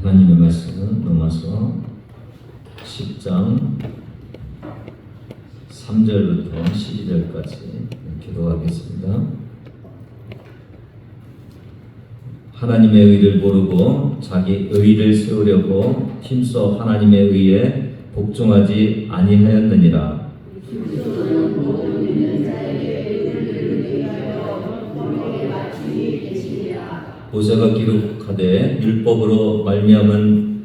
하나님의 말씀은 로마서 10장 3절부터 12절까지 기도하겠습니다. 하나님의 의를 모르고 자기 의를 세우려고 힘써 하나님의 의에 복종하지 아니하였느니라. 모세가 기록하되 율법으로 말미암은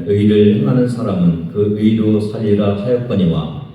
의를 행하는 사람은 그 의로 살리라 하였거니와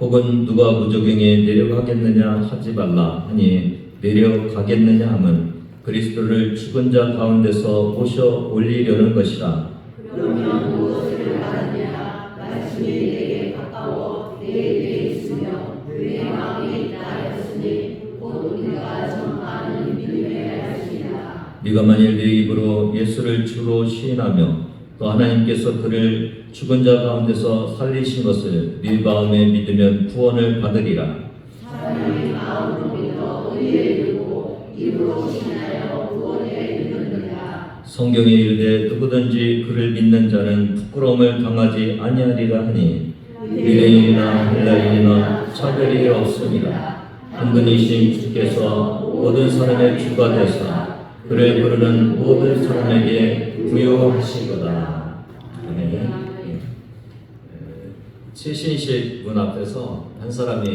혹은 누가 무저갱에 내려가겠느냐 하지 말라 하니 내려가겠느냐 함은 그리스도를 죽은 자 가운데서 모셔 올리려는 것이라. 그러면 무엇을 말하느냐? 말씀이 내게 가까워 내 입에 있으며 내 마음에 있다 하였으니 곧 우리가 정 아는 믿음의 말씀이라. 네가 만일 네 입으로 예수를 주로 시인하며 또 하나님께서 그를 죽은 자 가운데서 살리신 것을 네 마음에 믿으면 구원을 받으리라. 사람이 마음으로 믿어 의에 이르고 입으로 신하여 구원에 이르느니라. 성경에 이르되 누구든지 그를 믿는 자는 부끄러움을 당하지 아니하리라 하니 유대인이나 헬라인이나 차별이 없습니다. 한 분이신 주께서 모든 사람의 주가 되사 그를 부르는 모든 사람에게 부여하시거다. 아멘. 최신식 문 앞에서 한 사람이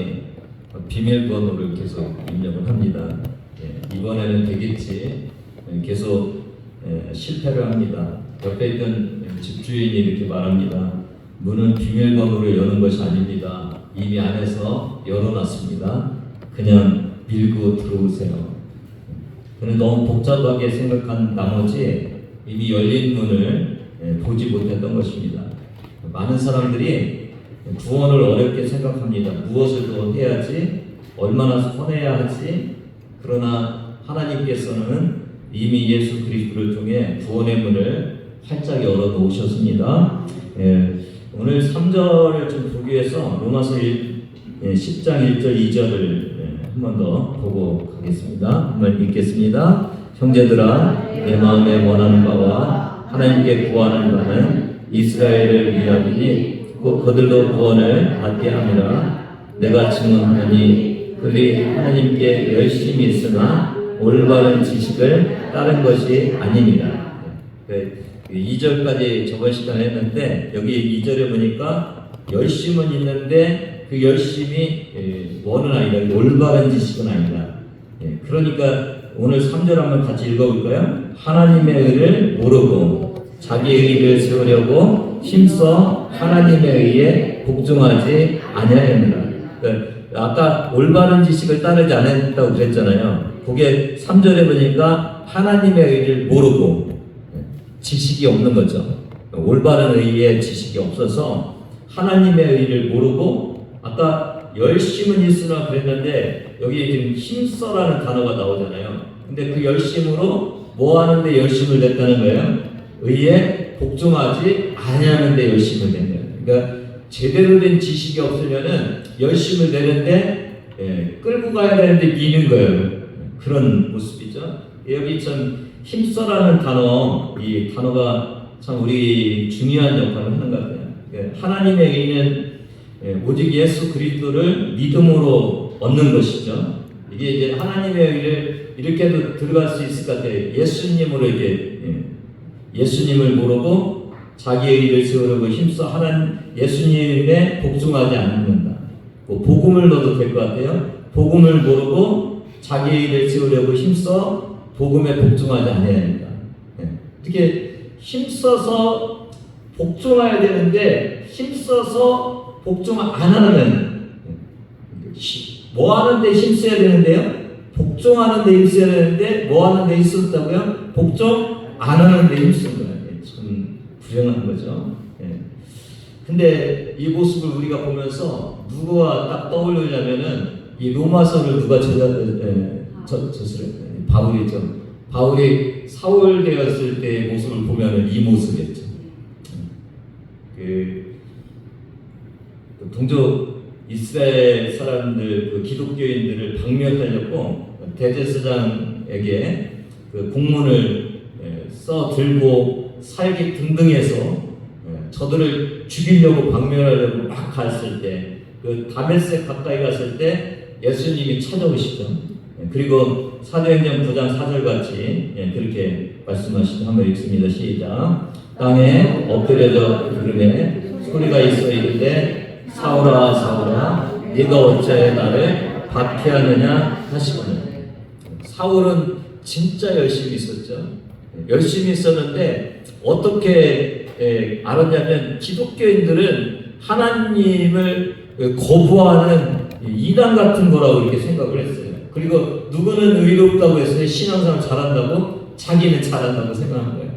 비밀번호를 계속 입력을 합니다. 이번에는 되겠지. 계속 실패를 합니다. 옆에 있던 집주인이 이렇게 말합니다. 문은 비밀번호로 여는 것이 아닙니다. 이미 안에서 열어놨습니다. 그냥 밀고 들어오세요. 그는 너무 복잡하게 생각한 나머지 이미 열린 문을 보지 못했던 것입니다. 많은 사람들이 구원을 어렵게 생각합니다. 무엇을 더 해야지? 얼마나 선해야 하지? 그러나 하나님께서는 이미 예수 그리스도를 통해 구원의 문을 활짝 열어 놓으셨습니다. 오늘 3절을 좀 보기 위해서 로마서 10장 1절 2절을 한 번 더 보고 가겠습니다. 한번 읽겠습니다. 형제들아 내 마음에 원하는 바와 하나님께 구하는 바는 이스라엘을 위함이니 곧 그들도 구원을 받게 함이라. 내가 증언하니 그들이 하나님께 열심히 있으나 올바른 지식을 따른 것이 아닙니다. 2절까지 저번 시간에 했는데 여기 2절에 보니까 열심은 있는데 그 열심이 뭐는 아니다. 올바른 지식은 아니다. 그러니까 오늘 3절 한번 같이 읽어볼까요? 하나님의 의를 모르고 자기 의를 세우려고 힘써 하나님의 의에 복종하지 아니하였느라. 그러니까 아까 올바른 지식을 따르지 않았다고 그랬잖아요. 그게 3절에 보니까 하나님의 의를 모르고 지식이 없는 거죠. 올바른 의에 지식이 없어서 하나님의 의를 모르고 아까 열심은 있으나 그랬는데 여기 지금 힘써라는 단어가 나오잖아요. 근데 그 열심으로 뭐 하는데 열심을 냈다는 거예요? 의에 복종하지 아니하는데 열심을 낸 거예요. 그러니까 제대로 된 지식이 없으면은 열심을 내는데 끌고 가야 되는데 미는 거예요. 그런 모습이죠. 여기 참 힘써라는 단어, 이 단어가 참 우리 중요한 역할을 하는 것 같아요. 하나님의 의는 오직 예수 그리스도를 믿음으로 얻는 것이죠. 이게 이제 하나님의 의를 이렇게도 들어갈 수 있을 것 같아요. 예수님으로 이렇게 예수님을 모르고 자기의 의를 세우려고 힘써 예수님에 복종하지 않는다. 복음을 넣어도 될 것 같아요. 복음을 모르고 자기의 의를 세우려고 힘써 복음에 복종하지 않아야 합니다. 어떻게 힘써서 복종해야 되는데 힘써서 복종 안 하는 뭐 하는데 힘써야 되는데요? 복종하는 데 힘써야 되는데 뭐 하는 데 힘썼다고요? 복종 안 하는 데 힘쓴 거예요. 참 불행한 거죠. 근데 이 모습을 우리가 보면서 누구와 딱 떠올리냐면은 이 로마서를 누가 저술했어요? 바울이죠. 바울이 사울 되었을 때의 모습을 보면은 이 모습이었죠. 동족 이스라엘 사람들 그 기독교인들을 박멸하려고 대제사장에게 그 공문을 써 들고 살기 등등해서 저들을 죽이려고 박멸하려고 막 갔을 때 그 다메섹 가까이 갔을 때 예수님이 찾아오시죠. 그리고 사도행전 9장 4절 같이 그렇게 말씀하시죠. 한번 읽습니다. 시작. 땅에 엎드려져 부르매 소리가 있어 이르되 사울아 사울아 네가 어째 나를 박해하느냐 하시거늘. 사울은 진짜 열심히 있었죠. 열심히 있었는데 어떻게 알았냐면 기독교인들은 하나님을 거부하는 이단 같은 거라고 이렇게 생각을 했어요. 그리고 누구는 의롭다고 했어요. 신앙생활 잘한다고 자기는 잘한다고 생각한 거예요.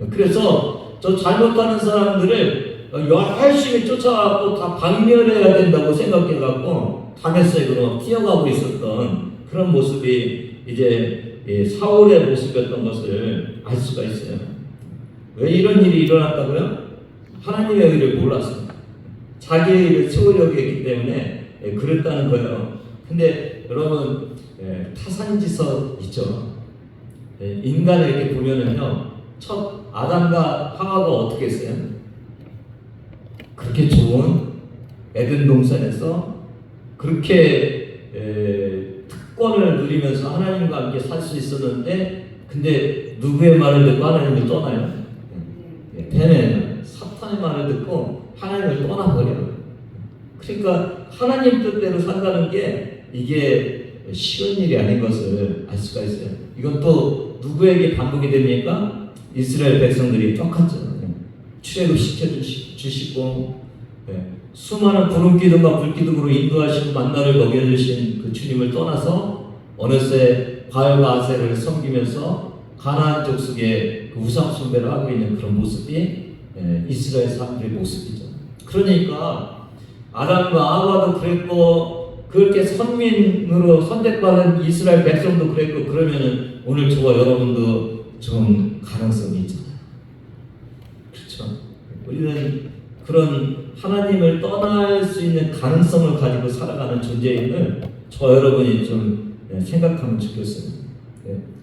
그래서 저 잘못하는 사람들을 열심히 쫓아가고 다 박멸해야 된다고 생각해갖고 다메섹으로 뛰어가고 있었던 그런 모습이 이제 사울의 모습이었던 것을 알 수가 있어요. 왜 이런 일이 일어났다고요? 하나님의 의를 몰랐어요. 자기의 의를 세우려고 했기 때문에 그랬다는 거예요. 근데 여러분 타산지서 있죠. 인간을 이렇게 보면은요, 첫 아담과 하와가 어떻게 했어요? 그렇게 좋은 에덴 동산에서 그렇게 특권을 누리면서 하나님과 함께 살 수 있었는데, 근데 누구의 말을 듣고 하나님을 떠나요? 뱀의 사탄의 말을 듣고 하나님을 떠나버려요. 그러니까 하나님 뜻대로 산다는 게 이게 쉬운 일이 아닌 것을 알 수가 있어요. 이건 또 누구에게 반복이 됩니까? 이스라엘 백성들이 똑같죠. 출애굽 시켜주시고 수많은 구름 기둥과 불 기둥으로 인도하시고 만나를 먹여주신 그 주님을 떠나서 어느새 바알과 아세를 섬기면서 가나안 족속의 그 우상 숭배를 하고 있는 그런 모습이 이스라엘 사람들의 모습이죠. 그러니까 아담과 하와도 그랬고 그렇게 선민으로 선택받은 이스라엘 백성도 그랬고, 그러면은 오늘 저와 여러분도 좀 가능성이 있잖아요. 그렇죠? 우리는 그런 하나님을 떠날 수 있는 가능성을 가지고 살아가는 존재임을 저 여러분이 좀 생각하면 좋겠어요.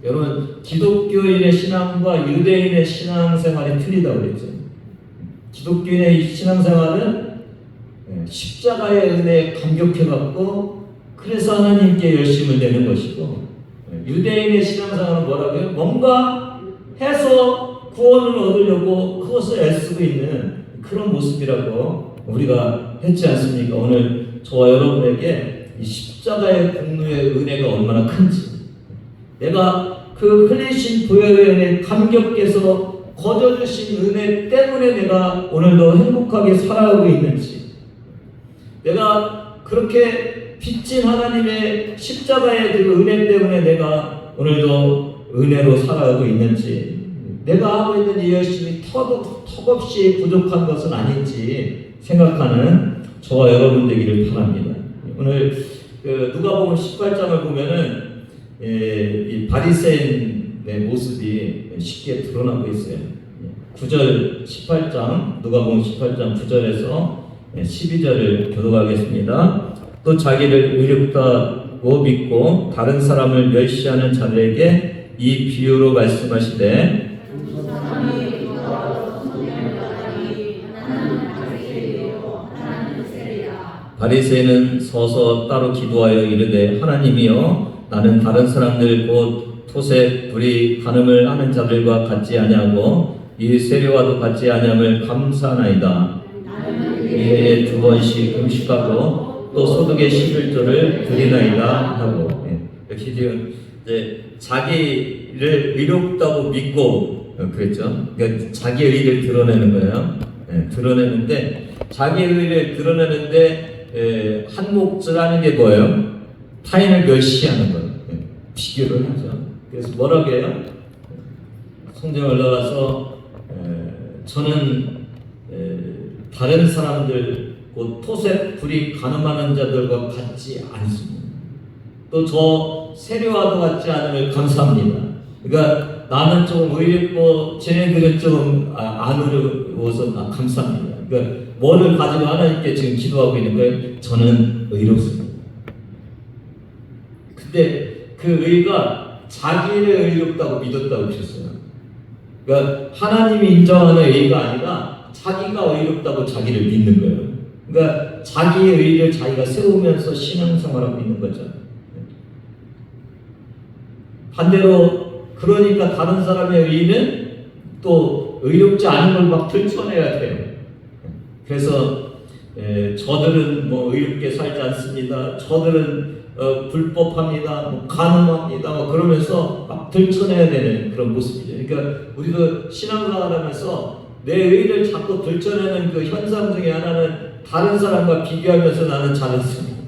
여러분, 기독교인의 신앙과 유대인의 신앙생활이 틀리다고 그랬죠. 기독교인의 신앙생활은 십자가의 은혜에 감격해갖고 그래서 하나님께 열심을 내는 것이고, 유대인의 신앙생활은 뭐라고요? 뭔가 해서 구원을 얻으려고 그것을 애쓰고 있는 그런 모습이라고 우리가 했지 않습니까? 오늘 저와 여러분에게 이 십자가의 공로의 은혜가 얼마나 큰지, 내가 그 흘리신 보혈의 은혜에 감격해서 거저주신 은혜 때문에 내가 오늘도 행복하게 살아가고 있는지, 내가 그렇게 빚진 하나님의 십자가의 그 은혜 때문에 내가 오늘도 은혜로 살아가고 있는지, 내가 하고 있는 이 열심이 턱없이 부족한 것은 아닌지 생각하는 저와 여러분 되기를 바랍니다. 오늘 누가복음 18장을 보면은 이 바리새인의 모습이 쉽게 드러나고 있어요. 9절 18장, 누가복음 18장 9절에서 12절을 교독하겠습니다. 또 자기를 의롭다고 믿고 다른 사람을 멸시하는 자들에게 이 비유로 말씀하시되, 바리새인은 서서 따로 기도하여 이르되, 하나님이여, 나는 다른 사람들 곧 토색, 불의, 간음을 하는 자들과 같지 아니하고 이 세례와도 같지 아니함을 감사하나이다. 이해에 2번씩 금식하고 또 소득의 11조를 드리나이다 하고, 이렇게 지금 이제 자기를 의롭다고 믿고 그랬죠. 그러니까 자기의 의를 드러내는 거예요. 드러내는데, 자기의 의를 드러내는데 한 몫을 하는 게 뭐예요? 타인을 멸시하는 거예요. 비교를 하죠. 그래서 뭐라고 해요? 성경에 올라가서 저는 다른 사람들 곧 토색, 불의, 간음하는 자들과 같지 않습니다. 또 저 세례와도 같지 않음을 감사합니다. 그러니까 나는 좀 의롭고 쟤네들은 좀 안 의로워서 감사합니다. 그러니까 뭐를 가지고 하나님께 지금 기도하고 있는 거예요? 저는 의롭습니다. 근데 그 의가 자기를 의롭다고 믿었다고 그랬어요. 그러니까 하나님이 인정하는 의가 아니라 자기가 의롭다고 자기를 믿는 거예요. 그러니까 자기의 의를 자기가 세우면서 신앙생활하고 있는 거죠. 반대로 그러니까 다른 사람의 의는 또 의롭지 않은 걸 막 들춰내야 돼요. 그래서 저들은 뭐 의롭게 살지 않습니다. 저들은 불법합니다. 뭐 간음합니다. 뭐 그러면서 막 들춰내야 되는 그런 모습이죠. 그러니까 우리도 신앙생활하면서 내 의를 자꾸 들춰내는 그 현상 중에 하나는 다른 사람과 비교하면서 나는 잘했습니다.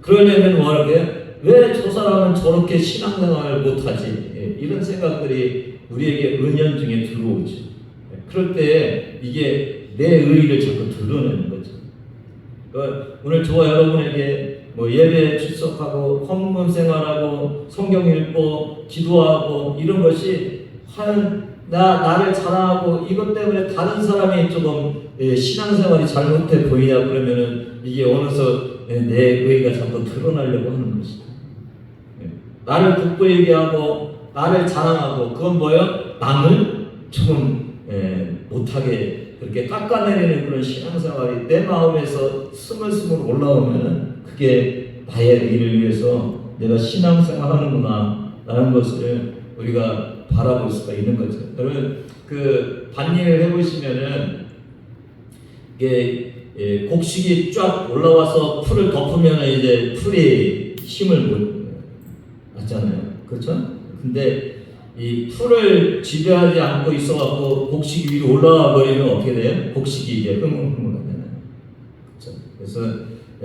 그러려면 뭐라고요? 왜 저 사람은 저렇게 신앙생활을 못하지? 이런 생각들이 우리에게 은연중에 들어오죠. 그럴 때 이게 내 의의를 자꾸 드러내는 거죠. 그러니까 오늘 저와 여러분에게 뭐 예배에 출석하고 헌금 생활하고 성경 읽고 기도하고 이런 것이 과연 나를 자랑하고 이것 때문에 다른 사람이 조금 신앙생활이 잘못해 보이냐 그러면은 이게 어느덧 내 의의가 자꾸 드러나려고 하는 것이죠. 나를 돋보이게 하고 나를 자랑하고 그건 뭐예요? 남을 조금 못하게 그렇게 깎아내리는 그런 신앙생활이 내 마음에서 스물스물 올라오면 그게 나의 의를 위해서 내가 신앙생활하는구나 라는 것을 우리가 바라볼 수가 있는 거죠. 여러분 그 밭일을 해보시면은 이게 곡식이 쫙 올라와서 풀을 덮으면 이제 풀이 힘을 못 하잖아요. 그렇죠? 근데 이 풀을 지배하지 않고 있어갖고 곡식이 위로 올라와 버리면 어떻게 돼요? 곡식이 이제 흐물흐물하잖아요. 그렇죠? 그래서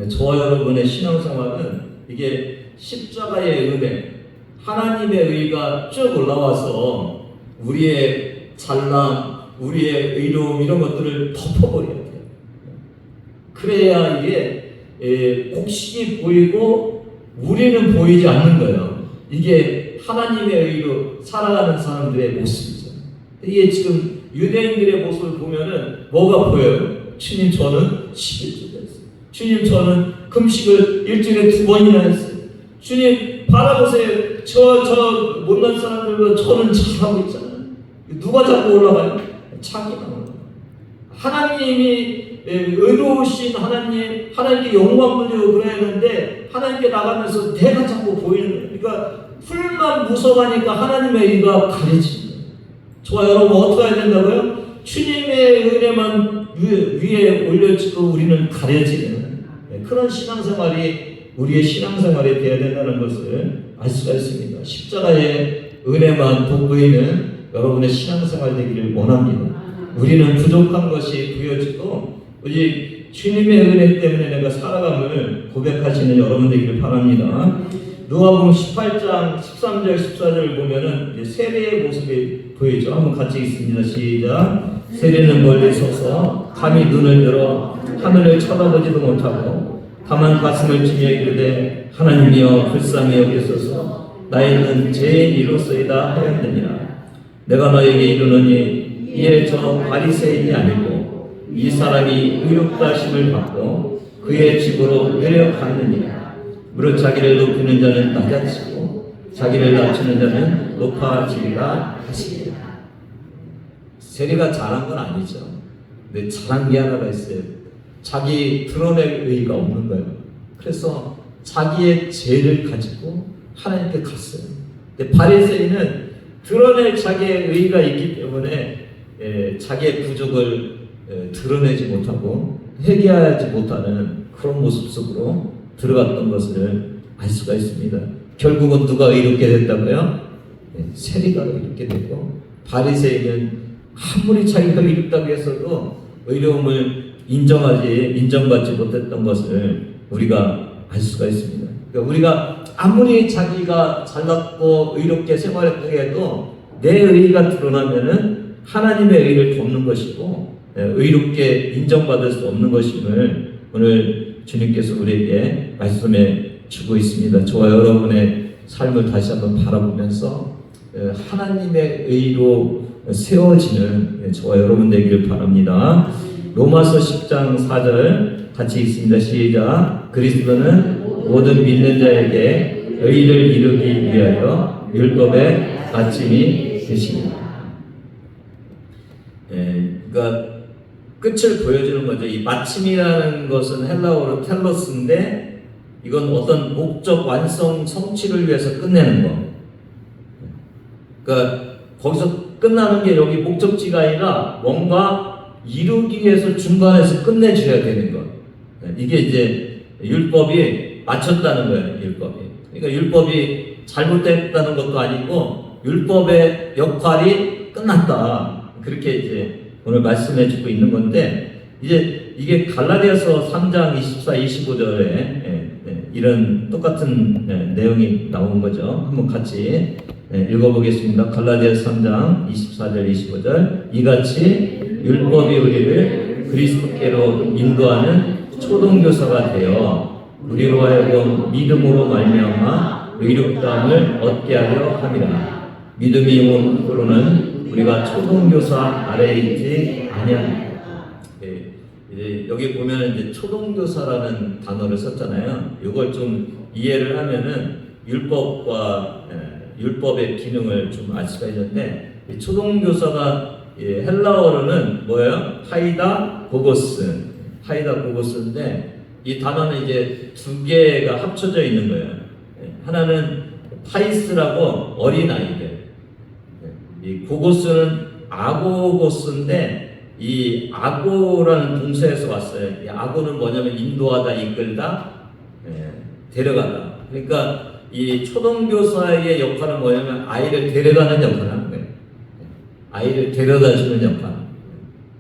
저와 여러분의 신앙생활은 이게 십자가의 은혜, 하나님의 의가 쭉 올라와서 우리의 잘남, 우리의 의로움 이런 것들을 덮어버려야 돼요. 그래야 이게 곡식이 보이고 우리는 보이지 않는 거예요. 이게 하나님의 의로 살아가는 사람들의 모습이죠. 이게 지금 유대인들의 모습을 보면은 뭐가 보여요? 주님 저는 11주를 했어요. 주님 저는 금식을 일주일에 2번이나 했어요. 주님 바라보세요. 저 못난 사람들보다 저는 잘하고 있잖아요. 누가 자꾸 올라가요? 자기만 올라가요. 하나님이 의로우신 하나님께 영광 돌리고 그래야 하는데 하나님께 나가면서 내가 자꾸 보이는 거예요. 그러니까 풀만 무서워하니까 하나님의 의가 가려집니다. 저와 여러분 어떻게 해야 된다고요? 주님의 은혜만 위에 올려지고 우리는 가려지는 그런 신앙생활이 우리의 신앙생활이 되어야 된다는 것을 알 수가 있습니다. 십자가의 은혜만 돋보이는 여러분의 신앙생활 되기를 원합니다. 우리는 부족한 것이 부여지고 우리 주님의 은혜 때문에 내가 살아감을 고백하시는 여러분 되기를 바랍니다. 누가복음 18장 13절 14절을 보면은 세례의 모습이 보이죠. 한번 같이 읽습니다. 시작. 세례는 멀리 서서 감히 눈을 들어 하늘을 쳐다보지도 못하고 다만 가슴을 치며 이르되 하나님이여 불쌍히 여기소서 나이는 죄인이로소이다 하였느니라. 내가 너에게 이르노니 이에 저 바리새인이 아니고 이 사람이 의롭다 하심을 받고 그의 집으로 내려갔느니라. 무릇 자기를 높이는 자는 낮아지고 자기를 낮추는 자는 높아지리라 하시니라. 세리가 잘한 건 아니죠. 근데 잘한 게 하나가 있어요. 자기 드러낼 의의가 없는 거예요. 그래서 자기의 죄를 가지고 하나님께 갔어요. 근데 바리새인은 드러낼 자기의 의의가 있기 때문에 자기의 부족을 드러내지 못하고 회개하지 못하는 그런 모습 속으로 들어갔던 것을 알 수가 있습니다. 결국은 누가 의롭게 됐다고요? 세리가 의롭게 됐고 바리새인은 아무리 자기가 의롭다고 해서도 의로움을 인정받지 못했던 것을 우리가 알 수가 있습니다. 그러니까 우리가 아무리 자기가 잘났고 의롭게 생활했다고 해도 내 의의가 드러나면은 하나님의 의의를 돕는 것이고 의롭게 인정받을 수 없는 것임을 오늘 주님께서 우리에게 말씀해 주고 있습니다. 저와 여러분의 삶을 다시 한번 바라보면서 하나님의 의로 세워지는 저와 여러분 되기를 바랍니다. 로마서 10장 4절 같이 읽습니다. 시작. 그리스도는 모든 믿는 자에게 의를 이루기 위하여 율법의 마침이 되십니다. 그러니까 끝을 보여주는 거죠. 이 마침이라는 것은 헬라어로 텔로스인데 이건 어떤 목적 완성 성취를 위해서 끝내는 거. 그러니까 거기서 끝나는 게 여기 목적지가 아니라 뭔가 이루기 위해서 중간에서 끝내줘야 되는 거. 이게 이제 율법이 맞췄다는 거예요. 율법이. 그러니까 율법이 잘못됐다는 것도 아니고 율법의 역할이 끝났다. 그렇게 이제 오늘 말씀해주고 있는 건데 이제 이게 갈라디아서 3장 24, 25절에 이런 똑같은 내용이 나온 거죠. 한번 같이 읽어보겠습니다. 갈라디아서 3장 24절, 25절. 이같이 율법이 우리를 그리스도께로 인도하는 초동교사가 되어 우리로 하여금 믿음으로 말미암아 의롭다함을 얻게 하려 함이라. 믿음이 임으로는 우리가 초동교사 아래에 있지 아니하니라. 이제 여기 보면 이제 초동교사라는 단어를 썼잖아요. 이걸 좀 이해를 하면은 율법의 기능을 좀 알 수가 있는데 초동교사가 헬라어로는 뭐예요? 파이다 고고스인데 이 단어는 이제 두 개가 합쳐져 있는 거예요. 하나는 파이스라고 어린 아이들. 이 고고스는 아고고스인데 이 아고라는 동사에서 왔어요. 이 아고는 뭐냐면 인도하다, 이끌다, 데려가다. 그러니까 이 초동교사의 역할은 뭐냐면 아이를 데려가는 역할을 하는 거예요. 아이를 데려다 주는 역할.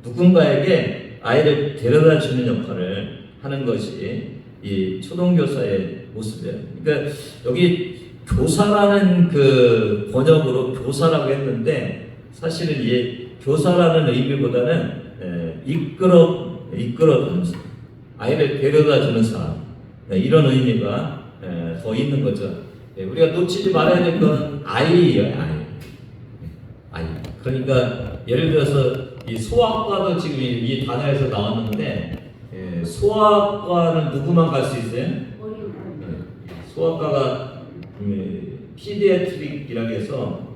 누군가에게 아이를 데려다 주는 역할을 하는 것이 이 초동교사의 모습이에요. 그러니까 여기 교사라는 그 번역으로 교사라고 했는데 사실은 이 교사라는 의미보다는 이끌어주는 사람, 아이를 데려다 주는 사람, 이런 의미가 더 있는 거죠. 우리가 놓치지 말아야 될 건 아이예요, 아이. 그러니까 예를 들어서 이 소아과도 지금 이 단어에서 나왔는데 소아과는 누구만 갈 수 있어요? 소아과가 피디애트릭이라고 해서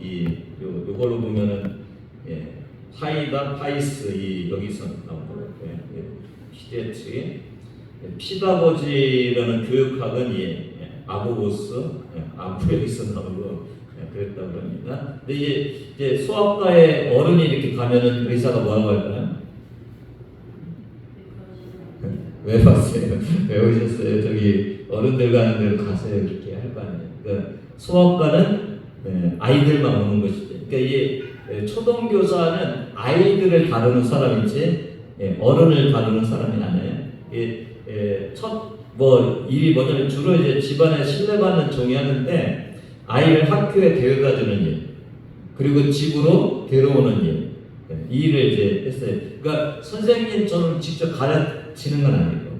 요걸로 보면은 파이다, 파이스 여기서 나오고 피디애트릭, 피다고지라는 교육학은 아고고스, 여기서 나오고 그랬다고 합니다. 근데 이제 소아과에 어른이 이렇게 가면은 의사가 뭐라고 할까요? 왜 봤어요? 왜 오셨어요? 저기 어른들 가는 데로 가세요. 이렇게 할 거 아니에요. 그러니까 소아과는 아이들만 오는 것이죠. 그러니까 이 초동교사는 아이들을 다루는 사람이지 어른을 다루는 사람이 아니에요. 일이 뭐냐면 주로 이제 집안에 신뢰받는 종이 하는데 아이를 학교에 데려다주는 일, 그리고 집으로 데려오는 일, 이 일을 이제 했어요. 그러니까 선생님처럼 직접 가르치는 건 아니고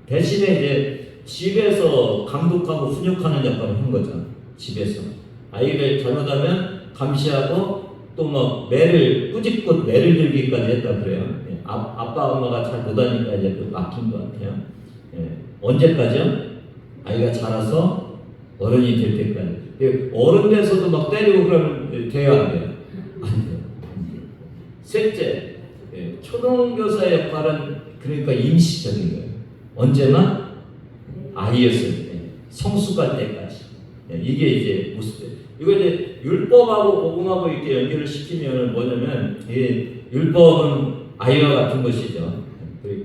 대신에 이제 집에서 감독하고 훈육하는 역할을 한 거죠. 집에서 아이를 잘못하면 감시하고 또 뭐 꾸짖고 매를 들기까지 했다 그래요. 아빠 엄마가 잘 못하니까 이제 또 맡긴 것 같아요. 언제까지요? 아이가 자라서 어른이 될 때까지. 어른 돼서도 막 때리고 그러면 돼요, 안 돼요? 안 돼요. 셋째, 초동교사의 역할은 그러니까 임시적인 거예요. 언제나 아이였을 때, 성숙할 때까지. 이게 이제 모습이에요. 이거 이제 율법하고 복음하고 이렇게 연결을 시키면 뭐냐면 율법은 아이와 같은 것이죠.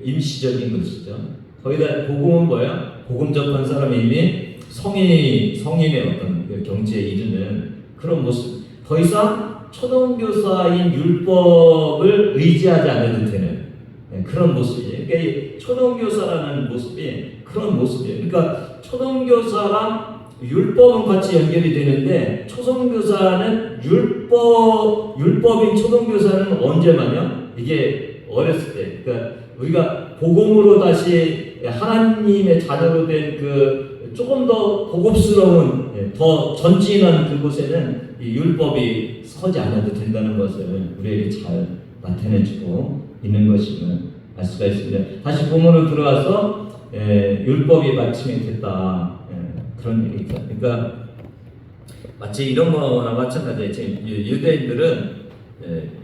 임시적인 것이죠. 거기다 복음은 뭐야? 복음 접한 사람이 이미 성인의 어떤 경지에 이르는 그런 모습. 더 이상 초동교사인 율법을 의지하지 않아도 되는 그런 모습이에요. 그러니까 이 초동교사라는 모습이 그런 모습이에요. 그러니까 초동교사랑 율법은 같이 연결이 되는데 초동교사는 율법인 초동교사는 언제만요? 이게 어렸을 때. 그러니까 우리가 복음으로 다시 하나님의 자녀로 된 그 조금 더 고급스러운 더 전진한 그곳에는 이 율법이 서지 않아도 된다는 것을 우리에게 잘 나타내주고 있는 것임을 알 수가 있습니다. 다시 본문으로 들어와서 율법이 마침이 됐다. 그런 얘기죠. 그러니까 마치 이런 거나 마찬가지예요. 지금 유대인들은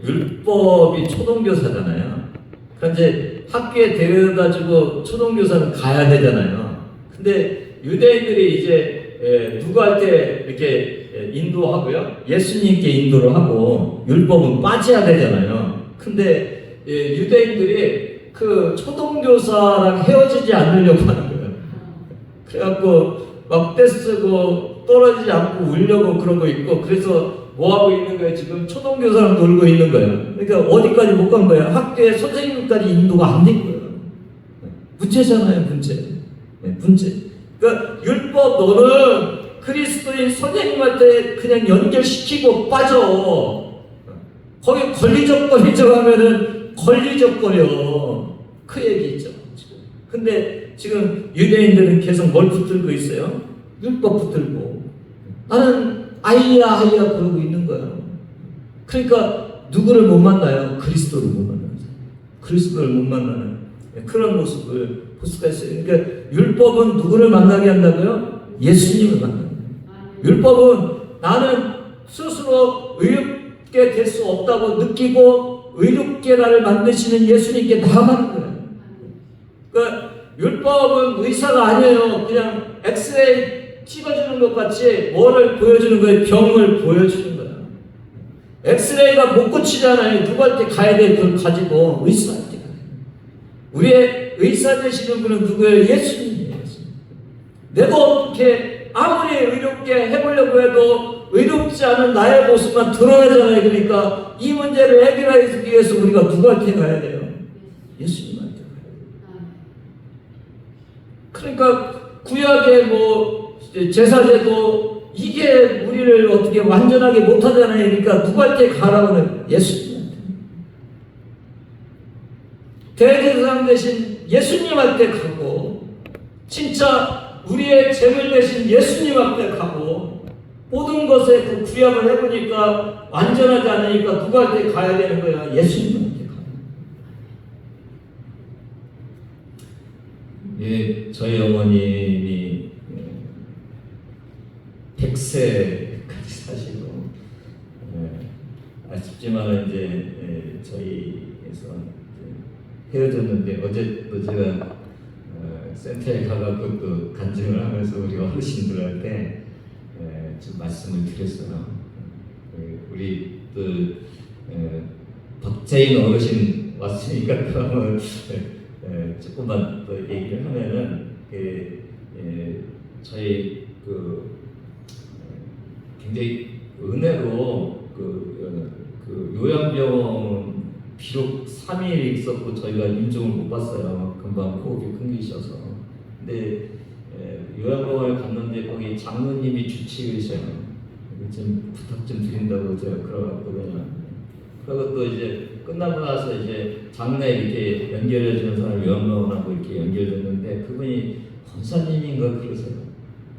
율법이 초등교사잖아요. 그러니까 이제 학교에 데려다주고 초등교사는 가야 되잖아요. 근데 유대인들이 이제 누구한테 이렇게 인도하고요, 예수님께 인도를 하고 율법은 빠져야 되잖아요. 근데 유대인들이 그 초등교사랑 헤어지지 않으려고 하는 거예요. 그래갖고 막 떼쓰고 떨어지지 않고 울려고 그러고 있고, 그래서 뭐 하고 있는 거예요? 지금 초등교사랑 놀고 있는 거예요. 그러니까 어디까지 못 간 거예요? 학교에 선생님까지 인도가 안 된 거예요. 문제잖아요, 문제. 문제. 그러니까 율법 너는 그리스도인 선생님한테 그냥 연결시키고 빠져. 거기 걸리적거리적 하면은 걸리적거려. 그 얘기죠. 근데 지금 유대인들은 계속 뭘 붙들고 있어요? 율법 붙들고. 나는 아이야 그러고 있는 거예요. 그러니까 누구를 못 만나요? 그리스도를 못 만나요. 그리스도를 못 만나는 그런 모습을 볼 수가 있어요. 그러니까 율법은 누구를 만나게 한다고요? 예수님을 만나는 거예요. 율법은 나는 스스로 의롭게 될 수 없다고 느끼고 의롭게 나를 만드시는 예수님께 나아가는 거예요. 그러니까 율법은 의사가 아니에요. 그냥 엑스레이 찍어주는 것 같이 뭐를 보여주는 거예요? 병을 보여주는 거예요. 엑스레이가 못 고치잖아요. 누구한테 가야 돼? 그걸 가지고 의사한테 가요. 우리의 의사 되시는 분은 누구예요? 예수님이에요. 내가 어떻게 아무리 의롭게 해보려고 해도 의롭지 않은 나의 모습만 드러나잖아요. 그러니까 이 문제를 해결하기 위해서 우리가 누구한테 가야 돼요? 예수님한테 가야 돼요. 그러니까 구약의 뭐 제사제도 이게 우리를 어떻게 완전하게 못하잖아요. 그러니까 누구한테 가라고 해요? 예수님한테. 대제사장 대신 예수님한테 가고, 진짜 우리의 재물 대신 예수님 앞에 가고, 모든 것에 그 구약을 해보니까 완전하지 않으니까 누구한테 가야 되는 거야? 예수님한테 가요. 예, 저희 어머님이 100세까지 사시고, 아쉽지만 이제 저희에서 헤어졌는데, 어제도 제가 센터에 가가지고 또 간증을 하면서 우리 어르신들한테 좀 말씀을 드렸어요. 우리 또 박재인 어르신 왔으니까 그러면 조금만 더 얘기를 하면은 저희 굉장히 은혜로 그 요양병원 비록 3일 있었고 저희가 임종을 못 봤어요. 금방 호흡이 끊기셔서. 근데 요양병원을 갔는데 거기 장로님이 주치의셔요. 좀 부탁 좀 드린다고 제가 그러거든요. 그리고 또 이제 끝나고 나서 이제 장례 이렇게 연결해 주는 사람 요양병원하고 이렇게 연결됐는데 그분이 권사님인가 그러세요.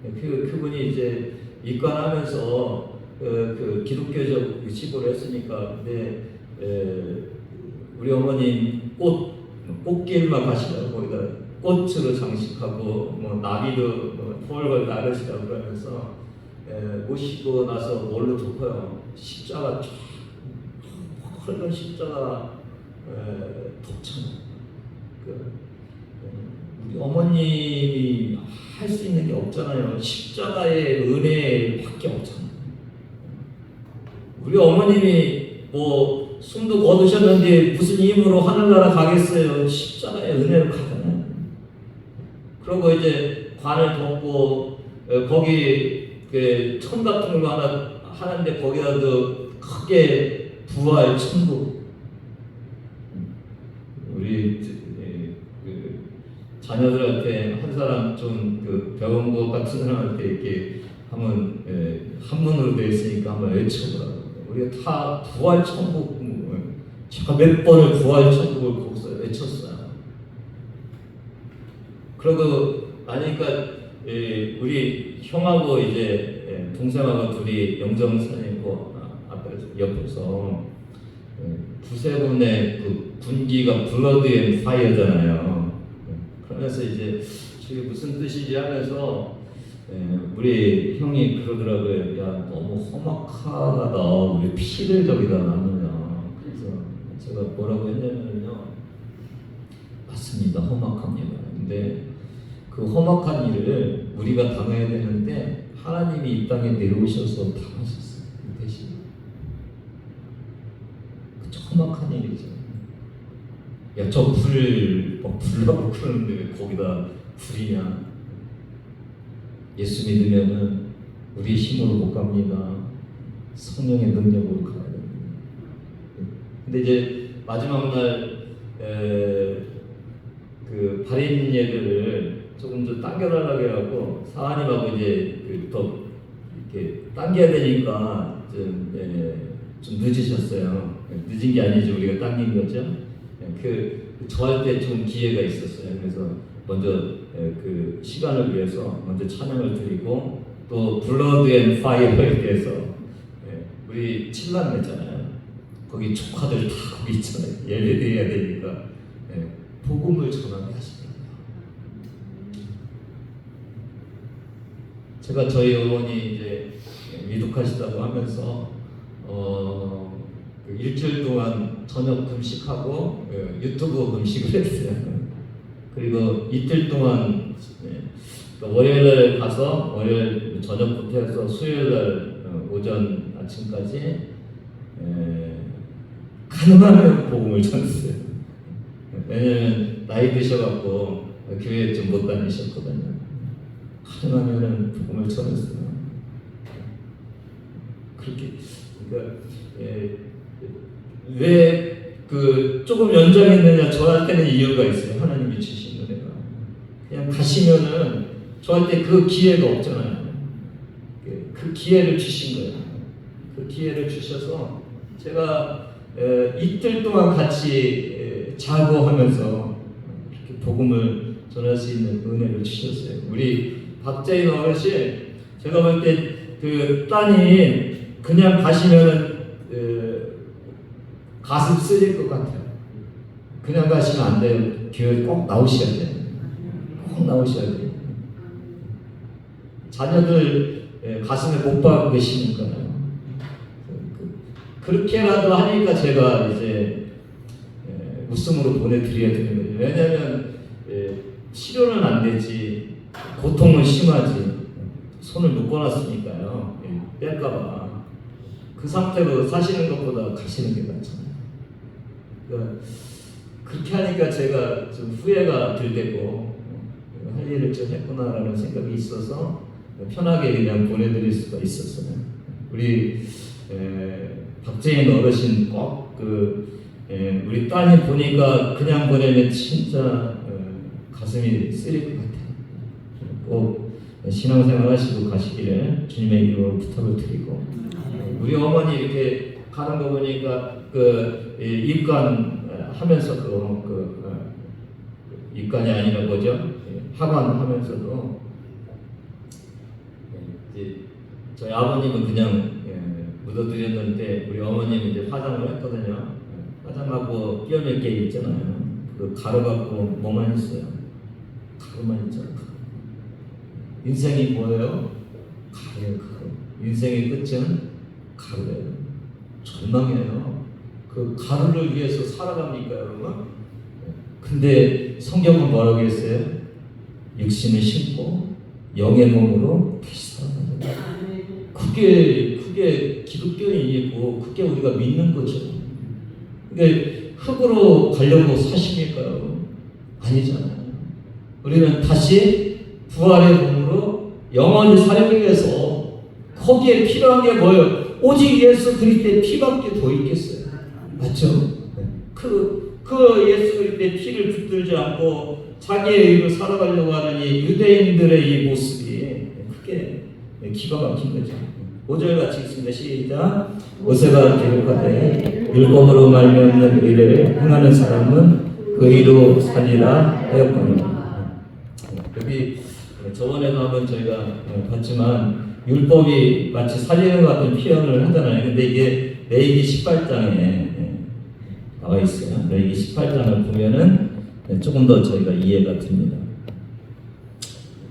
그분이 이제 입관하면서 그 기독교적 시골을 했으니까, 근데 우리 어머님 꽃길만 가시라고 거기다 꽃으로 장식하고 뭐 나비도 펄펄 나르시라고 그러면서 모시고 나서 뭘로 덮어요? 십자가 쫙 펄펄 십자가 덮잖아요. 우리 어머님이 할 수 있는 게 없잖아요. 십자가의 은혜밖에 없잖아요. 우리 어머님이 뭐 숨도 거두셨는데 무슨 힘으로 하늘나라 가겠어요? 십자가의 은혜로 가잖아요. 그리고 이제 관을 덮고 거기 천 같은 거 하나 하는데 거기다도 크게 부활 천국. 우리 자녀들한테 한 사람 좀 배운 것 같은 사람한테 이렇게 하면 한문으로 되어 있으니까 한번 외쳐보라고. 우리가 다 부활 천국, 제가 몇 번을 부활 천국을 거기서 외쳤어요. 그러고 나니까 우리 형하고 이제 동생하고 둘이 영정선이고 옆에서 두세 분의 그 군기가 블러드 앤 파이어잖아요. 그러면서 이제 저게 무슨 뜻이지 하면서 우리 형이 그러더라고요. 야, 너무 험악하다. 우리 피를 저기다 놨느냐. 그래서 제가 뭐라고 했냐면요. 맞습니다. 험악합니다. 근데 그 험악한 일을 우리가 당해야 되는데 하나님이 이 땅에 내려오셔서 당하셨어요. 그 대신 험악한 일이죠. 야, 저 불 막 불나고 그러는데 왜 거기다 불이냐? 예수 믿으면은 우리 힘으로 못 갑니다. 성령의 능력으로 가야 됩니다. 근데 이제 마지막 날 그 발인 예배를 조금 더 당겨달라고 해갖고 사관님하고 이제 더 이렇게 당겨야 되니까 좀 늦으셨어요. 늦은 게 아니죠. 우리가 당긴 거죠. 저할 때 좀 기회가 있었어요. 그래서 먼저 그 시간을 위해서 먼저 찬양을 드리고 또 블러드 앤 파이어에 대해서 우리 친남매잖아요. 거기 조카들 다 거기 있잖아요. 예배드려야 되니까 복음을 전하게 하시더라고요. 제가 저희 어머니 이제 위독하시다고 하면서 그 일주일 동안 저녁 금식하고 유튜브 금식을 했어요. 그리고 이틀 동안 월요일날 가서 월요일 저녁부터 해서 수요일날 오전 아침까지 가능하면 복음을 전했어요. 왜냐면 나이 드셔갖고 교회 좀 못 다니셨거든요. 가능하면은 복음을 전했어요. 그렇게 그러니까 왜 그 조금 연장했느냐? 저한테는 이유가 있어요. 하나님이 주신 은혜가. 그냥 가시면은 저한테 그 기회가 없잖아요. 그 기회를 주신 거예요. 그 기회를 주셔서 제가 이틀 동안 같이 자고 하면서 이렇게 복음을 전할 수 있는 은혜를 주셨어요. 우리 박재인 어르신, 제가 볼 때 그 따님 그냥 가시면은 가슴 쓰릴 것 같아요. 그냥 가시면 안 돼요. 교회 꼭 나오셔야 돼요. 꼭 나오셔야 돼요. 자녀들 가슴에 못 박고 계시는 거예요. 그렇게라도 하니까 제가 이제 웃음으로 보내드려야 되는 거예요. 왜냐하면 치료는 안 되지, 고통은 심하지, 손을 묶어놨으니까요. 뺄까봐. 그 상태로 사시는 것보다 가시는 게 낫잖아요. 그러니까 그렇게 하니까 제가 좀 후회가 들 때고 할 일을 좀 했구나라는 생각이 있어서 편하게 그냥 보내드릴 수가 있었어요. 우리 박재인 어르신 꼭 우리 딸이 보니까 그냥 보내면 진짜 가슴이 쓰릴 것 같아요. 꼭 신앙생활 하시고 가시기를 주님의 이름으로 부탁을 드리고, 우리 어머니 이렇게 가는 거 보니까 입관 하면서도 입관이 아니라 뭐죠? 하관 하면서도 이제 저희 아버님은 그냥 묻어드렸는데 우리 어머님은 이제 화장을 했거든요. 화장하고 뼈 몇 개 있잖아요. 그 가루 갖고 뭐만 있어요? 가루만 있잖아요. 인생이 뭐예요? 가루예요, 가루. 인생의 끝은 가루예요. 절망이에요. 그 가루를 위해서 살아갑니까, 여러분? 근데 성경은 뭐라고 했어요? 육신을 신고 영의 몸으로 다시 살아가자. 그게 기독교인이고 그게 우리가 믿는 거죠. 그러니까 흙으로 가려고 사십니까요? 아니잖아요. 우리는 다시 부활의 몸으로 영원히 살기 위해서 거기에 필요한 게 뭐예요? 오직 예수 그리스도의 피밖에 더 있겠어요. 맞죠? 그 예수 그리스도의 피를 붙들지 않고 자기의 의로 살아가려고 하는 이 유대인들의 이 모습이 크게 기가 막힌 거죠. 5절 같이 읽습니다. 시작. 모세가 기록하되 율법으로 말미암는 의를 행하는 사람은 그 의로 살리라 하였거니와. 여기 저번에도 한번 저희가 봤지만 율법이 마치 살리는 것 같은 표현을 하잖아요. 근데 이게 레위기 18장에 나와 있어요. 레위기 18장을 보면은 조금 더 저희가 이해가 됩니다.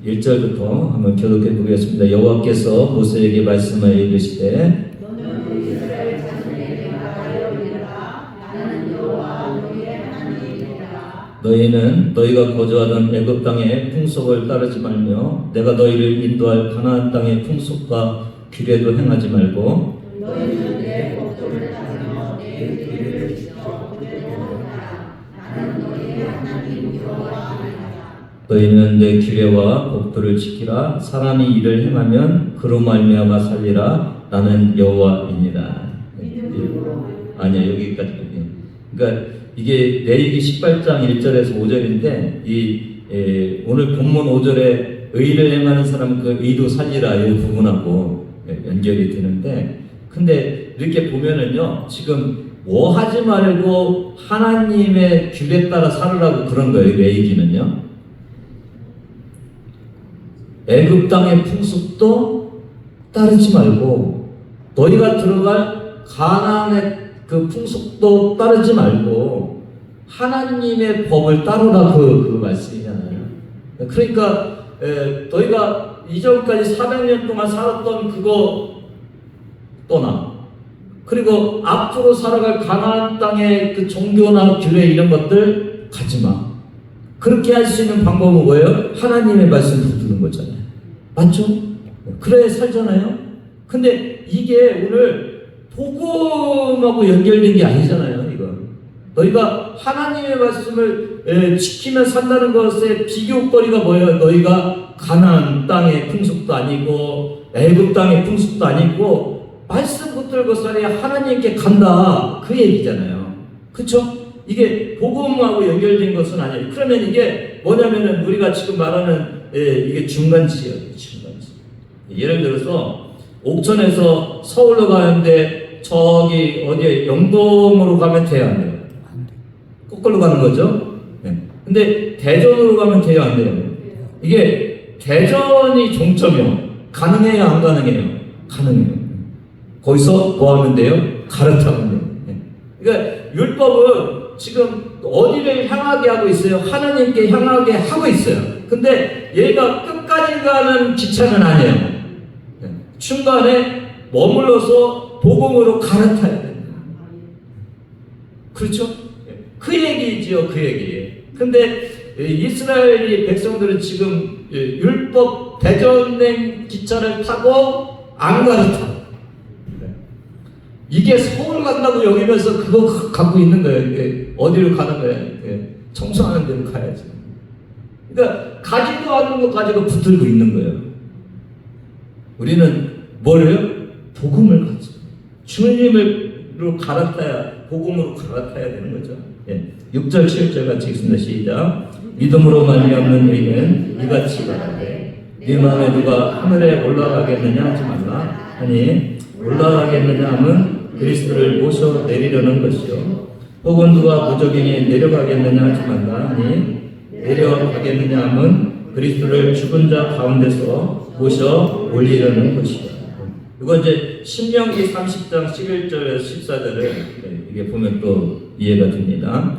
1절부터 한번 교독해 보겠습니다. 여호와께서 모세에게 말씀하여 이르시되 너는 이스라엘 자손에게 말하여 이르라. 나는 여호와 너희의 하나님이니라. 너희는 너희가 거주하던 애굽 땅의 풍속을 따르지 말며 내가 너희를 인도할 가나안 땅의 풍속과 규례도 행하지 말고 너희는 내 법도를 따르며 내 규례를 지켜 그대로하라. 나는 너희의 하나님 여호와이니라. 너희는 내 규례와 법도를 지키라. 사람이 이를 행하면 그로 말미암아 살리라. 나는 여호와이니라. 아니야, 여기까지. 그러니까 이게 레위기 18장 1절에서 5절인데 오늘 본문 5절에 의를 행하는 사람은 그 의도 살리라 이 부분하고 연결이 되는데, 근데 이렇게 보면은요, 지금 뭐 하지 말고 하나님의 규례 따라 살으라고 그런 거예요. 레위기는요. 애굽 땅의 풍습도 따르지 말고 너희가 들어갈 가나안의 그 풍습도 따르지 말고 하나님의 법을 따르라 그 말씀이잖아요. 그러니까 너희가 이전까지 400년 동안 살았던 그거 떠나, 그리고 앞으로 살아갈 가나안 땅의 그 종교나 규례 이런 것들 가지마. 그렇게 할 수 있는 방법은 뭐예요? 하나님의 말씀 붙드는 거잖아요. 맞죠? 그래야 살잖아요. 근데 이게 오늘 복음하고 연결된 게 아니잖아요. 이거 너희가 하나님의 말씀을 지키면 산다는 것의 비교거리가 뭐예요? 너희가 가나안 땅의 풍속도 아니고 애굽 땅의 풍속도 아니고 말씀 붙들고 살아야 하나님께 간다 그 얘기잖아요. 그렇죠? 이게 복음하고 연결된 것은 아니에요. 그러면 이게 뭐냐면은 우리가 지금 말하는 이게 중간지역이에요. 중간지. 예를 들어서 옥천에서 서울로 가는데 저기 어디에 영동으로 가면 돼요, 안 돼요? 거꾸로 가는 거죠. 근데 대전으로 가면 돼요, 안 돼요? 이게 대전이 종점이요. 가능해요, 안 가능해요? 가능해요. 거기서 뭐 하면 돼요? 갈아타면 돼요. 그러니까 율법은 지금 어디를 향하게 하고 있어요? 하나님께 향하게 하고 있어요. 근데 얘가 끝까지 가는 기차는 아니에요. 중간에 머물러서 복음으로 갈아타야 됩니다. 그렇죠? 그 얘기지요, 그 얘기. 근데 이스라엘 백성들은 지금 율법 대전행 기차를 타고 안 갈아타. 이게 서울 간다고 여기면서 그거 갖고 있는 거예요. 어디로 가는 거예요? 청소하는 데로 가야지. 그러니까 가지도 않는 거 가지고 붙들고 있는 거예요. 우리는 뭘 해요? 복음을 가지고 주님으로 갈아타야, 복음으로 갈아타야 되는 거죠. 6절 7절 같이 읽습니다. 시작. 믿음으로 말미암는 의는 이같이 말하되 네 마음에 누가 하늘에 올라가겠느냐 하지 말라 하니 올라가겠느냐 함은 그리스도를 모셔 내리려는 것이요, 혹은 누가 무적인이 내려가겠느냐 하지 말라 하니 내려가겠느냐 함은 그리스도를 죽은 자 가운데서 모셔 올리려는 것이요. 이거 이제 신명기 30장 11절에서 14절을 이게 보면 또 이해가 됩니다.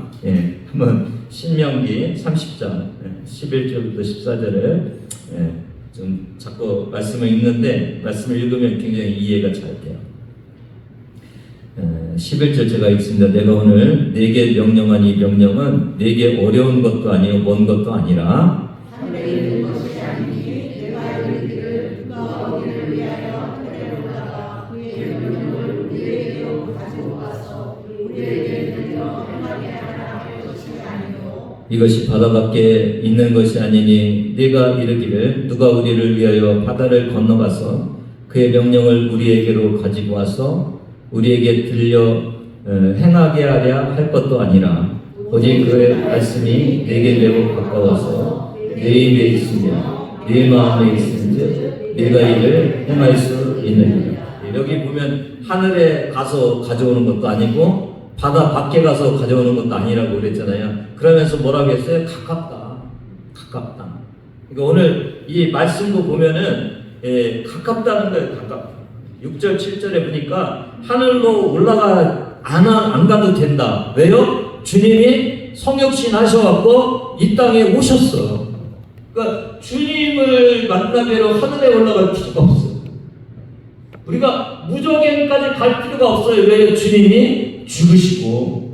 한번 신명기 30장 11절부터 14절을 좀 자꾸 말씀을 읽는데 말씀을 읽으면 굉장히 이해가 잘 돼요. 11절 제가 읽습니다. 내가 오늘 네게 명령한 이 명령은 네게 어려운 것도 아니요 먼 것도 아니라 하늘에 있는 것이 아니니 내가 이르기를 누가 어디를 위하여 하늘로다가 그의 명령을 우리에게로 가지고 와서 우리에게 들려 행하게 하라 할 것이 아니요 이것이 바다 밖에 있는 것이 아니니 네가 이르기를 누가 우리를 위하여 바다를 건너가서 그의 명령을 우리에게로 가지고 와서 우리에게 들려 행하게 하랴 할 것도 아니라 오직 그의 말씀이 내게 매우 가까워서 내 입에 있으며 내 마음에 있은즉 내가 이를 행할 수 있느니라. 여기 보면 하늘에 가서 가져오는 것도 아니고 바다 밖에 가서 가져오는 것도 아니라고 그랬잖아요. 그러면서 뭐라고 했어요? 가깝다. 가깝다. 그러니까 오늘 이 말씀도 보면은 가깝다는 거예요. 가깝다. 6절 7절에 보니까 하늘로 올라가 안 가도 된다. 왜요? 주님이 성육신 하셔갖고 이 땅에 오셨어. 그러니까 주님을 만나뵈러 하늘에 올라갈 필요가 없어요. 우리가 무적행까지 갈 필요가 없어요. 왜? 주님이 죽으시고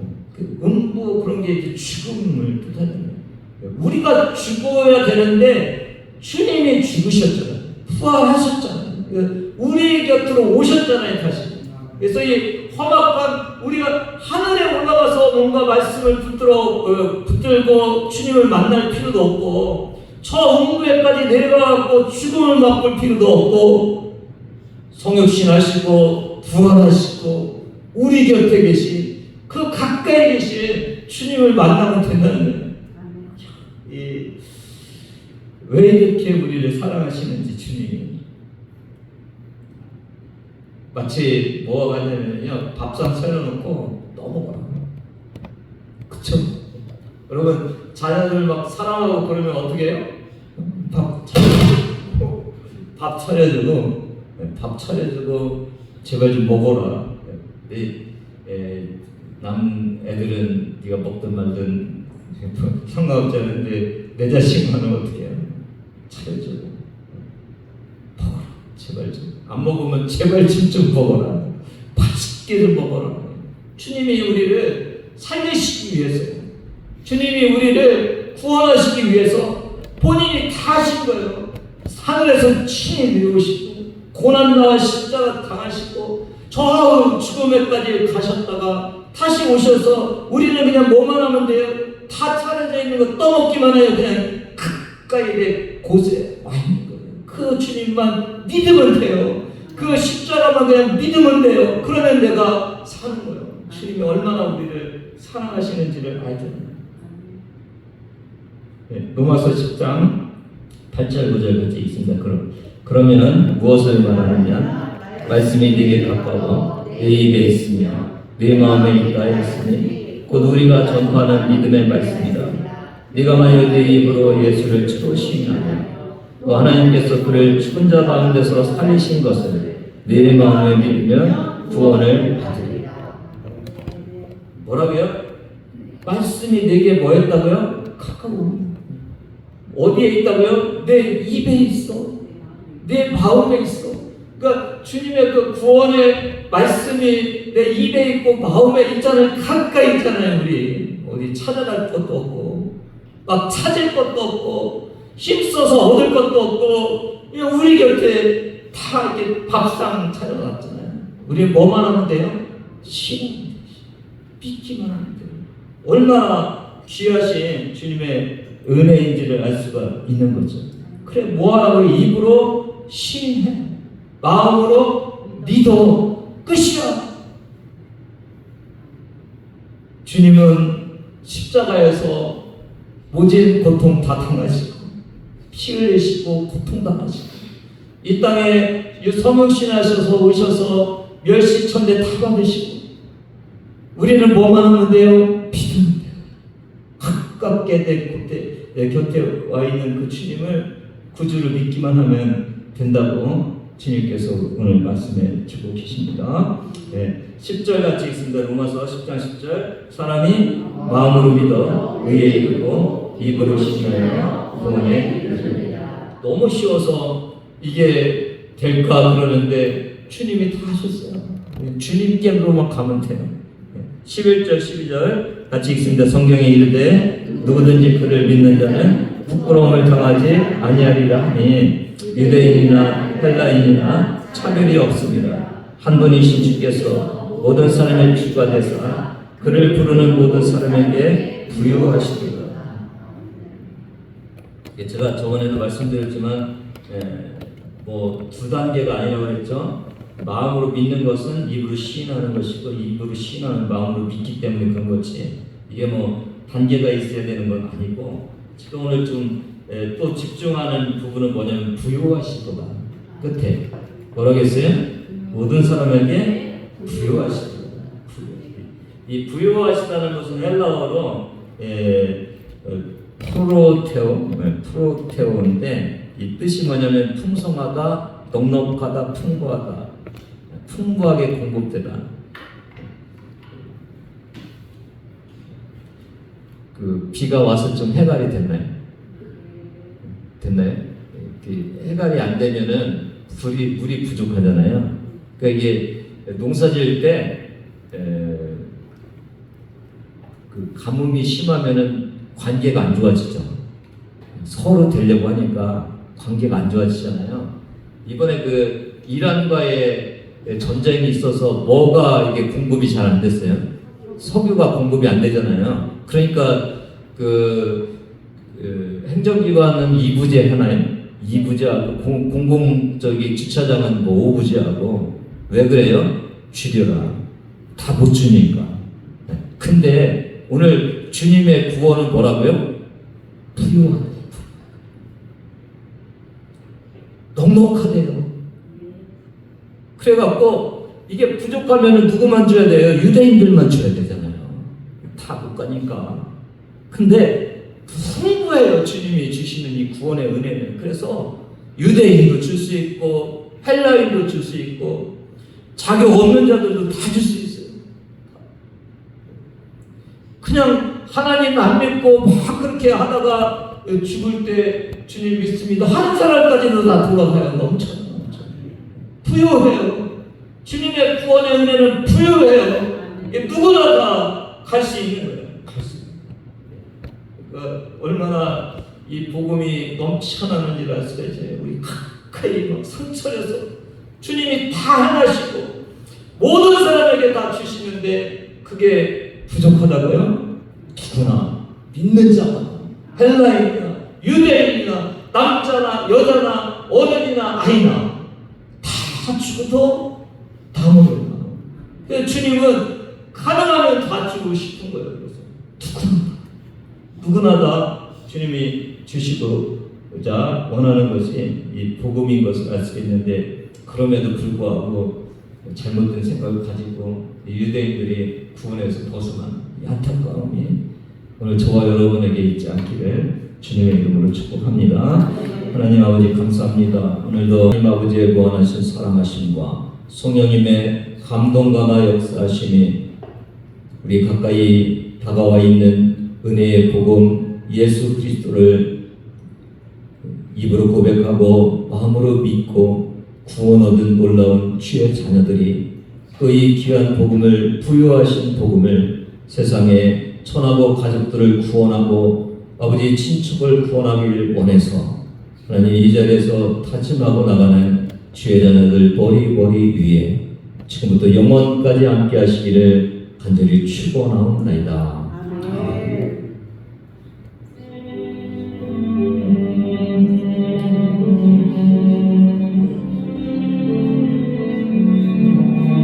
음부 그런 게 이제 죽음을 뜻하는 거예요. 우리가 죽어야 되는데 주님이 죽으셨잖아요. 부활하셨잖아요. 우리 곁으로 오셨잖아요. 다시. 그래서 이 험악한 우리가 하늘에 올라가서 뭔가 말씀을 붙들고 주님을 만날 필요도 없고 저 음부에까지 내려가고 죽음을 맛볼 필요도 없고 성육신 하시고 부활하시고 우리 곁에 계신 그 가까이 계신 주님을 만나면 된다는 거예요. 왜 이렇게 우리를 사랑하시는지 주님이 마치 뭐가 가냐면요 밥상 차려놓고 넘어가. 그쵸? 여러분 자녀들 막 사랑하고 그러면 어떻게 해요? 밥 차려주고 제발 좀 먹어라. 남 애들은 네가 먹든 말든 상관없지 않은데 내 자식만은 어떻게 해요? 차려주고 먹어라. 제발 좀. 안 먹으면 제발 좀 먹어라. 맛있게 좀 먹어라. 주님이 우리를 살리시기 위해서, 주님이 우리를 구원하시기 위해서 본인이 다 하신 거예요. 하늘에서 친히 내려오시고 고난과 십자가 당하시고 저 죽음에까지 가셨다가 다시 오셔서 우리는 그냥 뭐만 하면 돼요? 다 차려져 있는 거 떠먹기만 해요. 그냥 가까이 내 곳에 와 있는 거예요. 그 주님만 믿으면 돼요. 그 십자가만 그냥 믿으면 돼요. 그러면 내가 사는 거예요. 주님이 얼마나 우리를 사랑하시는지를 알잖아요. 로마서 10장 8절 9절 같이 있습니다. 그러면 무엇을 말하느냐? 말씀이 네게 가까워 내 입에 있으며 네 마음에 있다 했으니 곧 우리가 전파하는 믿음의 말씀이다. 네가 만일 네 입으로 예수를 주로 시인하며 또 하나님께서 그를 죽은 자 가운데서 살리신 것을 네 마음에 믿으면 구원을 받으리라. 뭐라고요? 말씀이 내게 뭐였다고요? 가까워. 어디에 있다고요? 내 입에 있어. 내 마음에 있어. 그러니까 주님의 그 구원의 말씀이 내 입에 있고 마음에 있잖아요. 가까이 있잖아요. 우리 어디 찾아갈 것도 없고 막 찾을 것도 없고 힘써서 얻을 것도 없고 우리 곁에 다 이렇게 밥상 차려놨잖아요. 우리 뭐만 하면 돼요? 신은 믿기만 하면 돼요. 얼마나 귀하신 주님의 은혜인지를 알 수가 있는 거죠. 그래 뭐하라고? 입으로 시인해, 마음으로 믿어. 끝이야. 주님은 십자가에서 모진 고통 다 당하시고 피 흘리시고 고통 당하시고 이 땅에 성육신하셔서 오셔서 멸시천대 다 받으시고 우리는 뭐만 하면 돼요? 믿으면 돼요. 가깝게 내 곁에 와 있는 그 주님을 구주를 믿기만 하면 된다고 주님께서 오늘 말씀해 주고 계십니다. 10절 같이 읽습니다. 로마서 10장 10절. 사람이 마음으로 믿어 의에 이르고 입으로 신뢰하여 구원에 이르리라. 너무 쉬워서 이게 될까 그러는데 주님이 다 하셨어요. 주님께로만 가면 돼요. 11절 12절 같이 읽습니다. 성경에 이르되 누구든지 그를 믿는 자는 부끄러움을 당하지 아니하리라 하니 유대인이나 헬라인이나 차별이 없습니다. 한 분이신 주께서 모든 사람의 주가 되사 그를 부르는 모든 사람에게 부유하시리라. 제가 저번에도 말씀드렸지만 뭐 두 단계가 아니라고 했죠. 마음으로 믿는 것은 입으로 시인하는 것이고 입으로 시인하는 마음으로 믿기 때문에 그런 거지. 이게 뭐 단계가 있어야 되는 건 아니고 지금 오늘 좀 또 집중하는 부분은 뭐냐면 부유하시도다. 끝에 뭐라겠어요? 모든 사람에게 부유하시도다. 이 부유하시다는 것은 헬라어로 프로테오인데 이 뜻이 뭐냐면 풍성하다, 넉넉하다, 풍부하다, 풍부하게 공급되다. 그 비가 와서 좀 해갈이 됐나요? 됐나요? 해갈이 안 되면은 물이 부족하잖아요. 그러니까 이게 농사 지을 때 그 가뭄이 심하면은 관계가 안 좋아지죠. 서로 되려고 하니까 관계가 안 좋아지잖아요. 이번에 그 이란과의 전쟁이 있어서 뭐가 이게 공급이 잘 안 됐어요? 석유가 공급이 안 되잖아요. 그러니까 행정기관은 2부제 하나요? 2부제하고 공공 주차장은 뭐 5부제하고. 왜 그래요? 줄여라. 다 못 주니까. 근데 오늘 주님의 구원은 뭐라고요? 부유하다. 넉넉하대요. 그래갖고 이게 부족하면 누구만 줘야 돼요? 유대인들만 줘야 되잖아요. 다 못 가니까. 근데 풍부해요. 주님이 주시는 이 구원의 은혜는. 그래서 유대인도 줄 수 있고 헬라인도 줄 수 있고 자격 없는 자들도 다 줄 수 있어요. 그냥 하나님 안 믿고 막 그렇게 하다가 죽을 때 주님 믿습니다 하는 사람까지도 다 돌아가요. 넘쳐요. 부유해요. 주님의 구원의 은혜는 부유해요. 누구나 다 갈 수 있는 거예요. 그러니까 얼마나 이 복음이 넘쳐나는지 알 수가 있어요. 우리 가까이 막 상처려서 주님이 다 행하시고 모든 사람에게 다 주시는데 그게 부족하다고요? 누구나 믿는 자나 헬라인이나 유대인이나 남자나 여자나 어른이나 아이나 다 주고도 다 먹어요. 그래서 주님은 가능하면 다 주고 싶은 거예요. 그래서 누구나 다 주님이 주시고자 원하는 것이 이 복음인 것을 알 수 있는데 그럼에도 불구하고 잘못된 생각을 가지고 유대인들이 구원에서 벗어난 이 안타까움이 오늘 저와 여러분에게 있지 않기를 주님의 이름으로 축복합니다. 하나님 아버지 감사합니다. 오늘도 하나님 아버지의 무한하신 사랑하심과 성령님의 감동감화 역사하심이 우리 가까이 다가와 있는 은혜의 복음 예수 그리스도를 입으로 고백하고 마음으로 믿고 구원 얻은 놀라운 주의 자녀들이 또 이 귀한 복음을 부유하신 복음을 세상에 천하고 가족들을 구원하고 아버지 친척을 구원하기를 원해서 하나님 이 자리에서 다짐하고 나가는 주의 자녀들 머리 위에 지금부터 영원까지 함께 하시기를 간절히 축원하옵나이다.